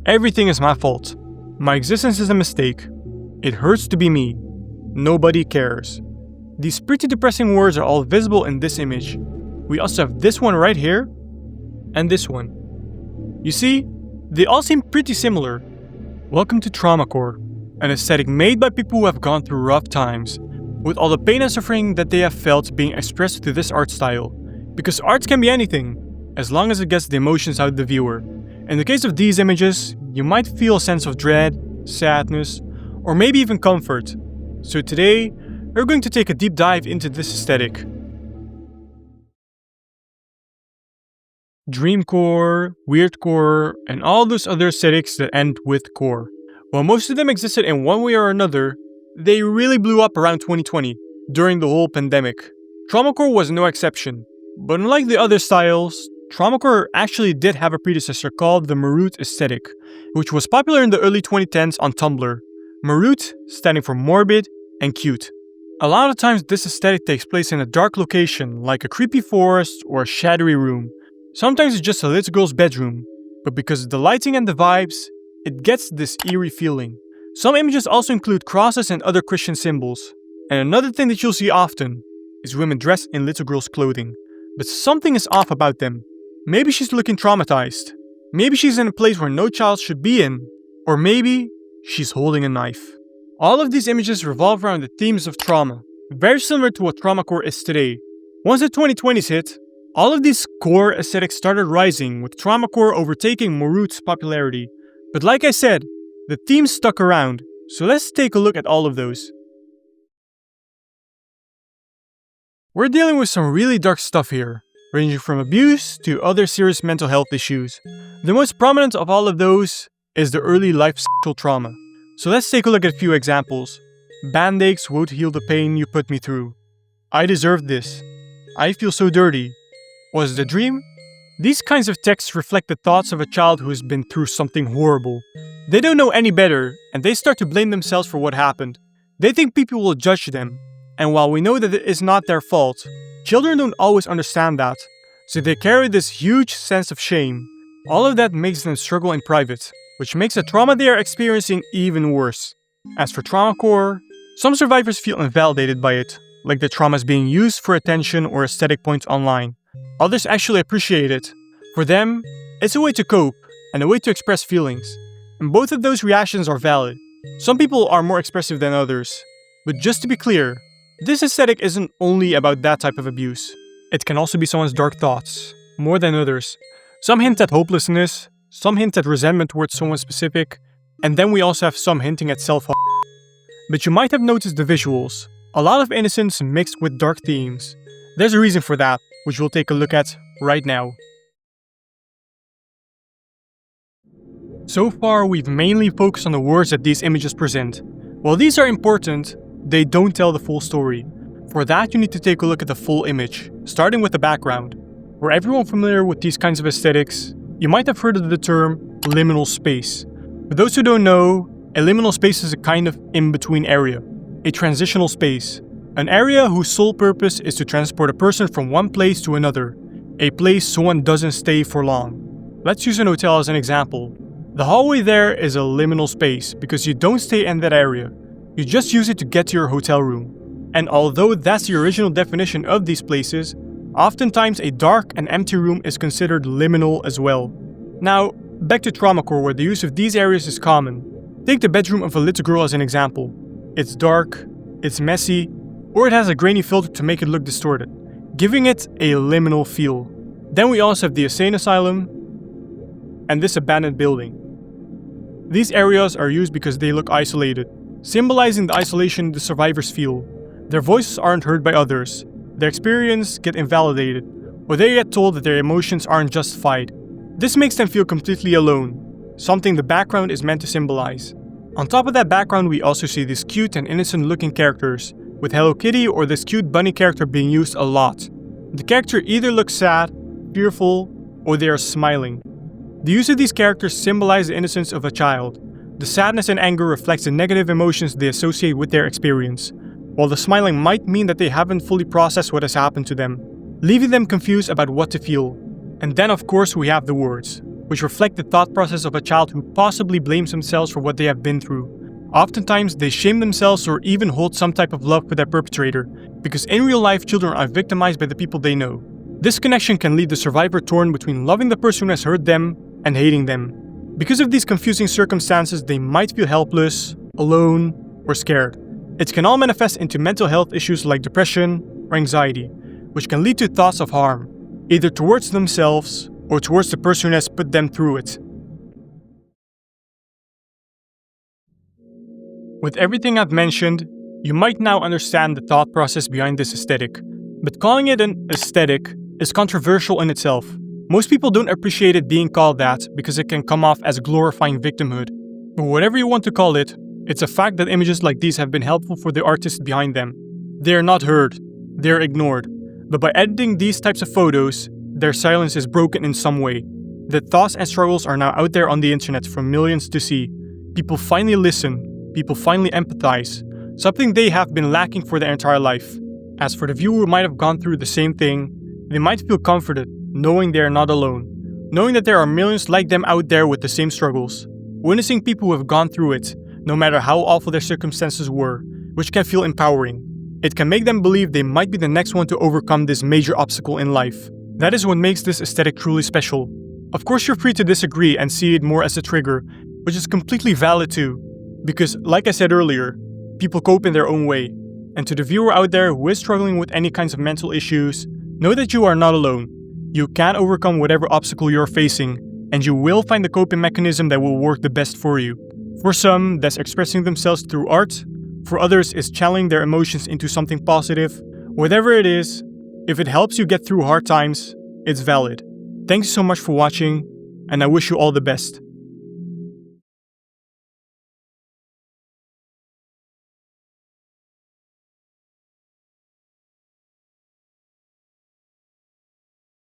Everything is my fault. My existence is a mistake. It hurts to be me. Nobody cares. These pretty depressing words are all visible in this image. We also have this one right here, and this one. You see, they all seem pretty similar. Welcome to Traumacore, an aesthetic made by people who have gone through rough times, with all the pain and suffering that they have felt being expressed through this art style. Because art can be anything, as long as it gets the emotions out of the viewer. In the case of these images, you might feel a sense of dread, sadness, or maybe even comfort. So today, we're going to take a deep dive into this aesthetic. Dreamcore, Weirdcore, and all those other aesthetics that end with core. While most of them existed in one way or another, they really blew up around 2020, during the whole pandemic. Traumacore was no exception, but unlike the other styles, Traumacore actually did have a predecessor called the Morute aesthetic, which was popular in the early 2010s on Tumblr. Morute standing for morbid and cute. A lot of times this aesthetic takes place in a dark location, like a creepy forest or a shadowy room. Sometimes it's just a little girl's bedroom, but because of the lighting and the vibes, it gets this eerie feeling. Some images also include crosses and other Christian symbols. And another thing that you'll see often is women dressed in little girls' clothing. But something is off about them. Maybe she's looking traumatized. Maybe she's in a place where no child should be in. Or maybe she's holding a knife. All of these images revolve around the themes of trauma, very similar to what Traumacore is today. Once the 2020s hit, all of these core aesthetics started rising, with Traumacore overtaking Morute's popularity. But like I said, the themes stuck around, so let's take a look at all of those. We're dealing with some really dark stuff here, ranging from abuse to other serious mental health issues. The most prominent of all of those is the early life sexual trauma. So let's take a look at a few examples. Band-aches won't heal the pain you put me through. I deserved this. I feel so dirty. Was it a dream? These kinds of texts reflect the thoughts of a child who has been through something horrible. They don't know any better, and they start to blame themselves for what happened. They think people will judge them, and while we know that it is not their fault, children don't always understand that, so they carry this huge sense of shame. All of that makes them struggle in private, which makes the trauma they are experiencing even worse. As for Traumacore, some survivors feel invalidated by it, like the trauma is being used for attention or aesthetic points online. Others actually appreciate it. For them, it's a way to cope and a way to express feelings. And both of those reactions are valid. Some people are more expressive than others. But just to be clear, this aesthetic isn't only about that type of abuse. It can also be someone's dark thoughts, more than others. Some hint at hopelessness, some hint at resentment towards someone specific, and then we also have some hinting at self-harm. But you might have noticed the visuals. A lot of innocence mixed with dark themes. There's a reason for that, which we'll take a look at right now. So far, we've mainly focused on the words that these images present. While these are important, they don't tell the full story. For that, you need to take a look at the full image, starting with the background. For everyone familiar with these kinds of aesthetics, you might have heard of the term liminal space. For those who don't know, a liminal space is a kind of in-between area, a transitional space. An area whose sole purpose is to transport a person from one place to another, a place someone doesn't stay for long. Let's use an hotel as an example. The hallway there is a liminal space because you don't stay in that area. You just use it to get to your hotel room. And although that's the original definition of these places, oftentimes a dark and empty room is considered liminal as well. Now, back to Traumacore, where the use of these areas is common. Take the bedroom of a little girl as an example. It's dark, it's messy, or it has a grainy filter to make it look distorted, giving it a liminal feel. Then we also have the insane asylum and this abandoned building. These areas are used because they look isolated, symbolizing the isolation the survivors feel. Their voices aren't heard by others, their experiences get invalidated, or they get told that their emotions aren't justified. This makes them feel completely alone, something the background is meant to symbolize. On top of that background, we also see these cute and innocent looking characters, with Hello Kitty or this cute bunny character being used a lot. The character either looks sad, fearful, or they are smiling. The use of these characters symbolize the innocence of a child. The sadness and anger reflects the negative emotions they associate with their experience, while the smiling might mean that they haven't fully processed what has happened to them, leaving them confused about what to feel. And then of course we have the words. which reflect the thought process of a child who possibly blames themselves for what they have been through. Oftentimes, they shame themselves or even hold some type of love for their perpetrator, because in real life, children are victimized by the people they know. This connection can leave the survivor torn between loving the person who has hurt them and hating them. Because of these confusing circumstances, they might feel helpless, alone, or scared. It can all manifest into mental health issues like depression or anxiety, which can lead to thoughts of harm, either towards themselves or towards the person who has put them through it. With everything I've mentioned, you might now understand the thought process behind this aesthetic, but calling it an aesthetic is controversial in itself. Most people don't appreciate it being called that because it can come off as glorifying victimhood. But whatever you want to call it, it's a fact that images like these have been helpful for the artists behind them. They are not heard, they are ignored. But by editing these types of photos, their silence is broken in some way. The thoughts and struggles are now out there on the internet for millions to see. People finally listen. People finally empathize, something they have been lacking for their entire life. As for the viewer who might have gone through the same thing, they might feel comforted knowing they are not alone, knowing that there are millions like them out there with the same struggles, witnessing people who have gone through it, no matter how awful their circumstances were, which can feel empowering. It can make them believe they might be the next one to overcome this major obstacle in life. That is what makes this aesthetic truly special. Of course, you're free to disagree and see it more as a trigger, which is completely valid too. Because, like I said earlier, people cope in their own way. And to the viewer out there who is struggling with any kinds of mental issues, know that you are not alone. You can overcome whatever obstacle you're facing, and you will find the coping mechanism that will work the best for you. For some, that's expressing themselves through art. For others, it's channeling their emotions into something positive. Whatever it is, if it helps you get through hard times, it's valid. Thanks so much for watching, and I wish you all the best.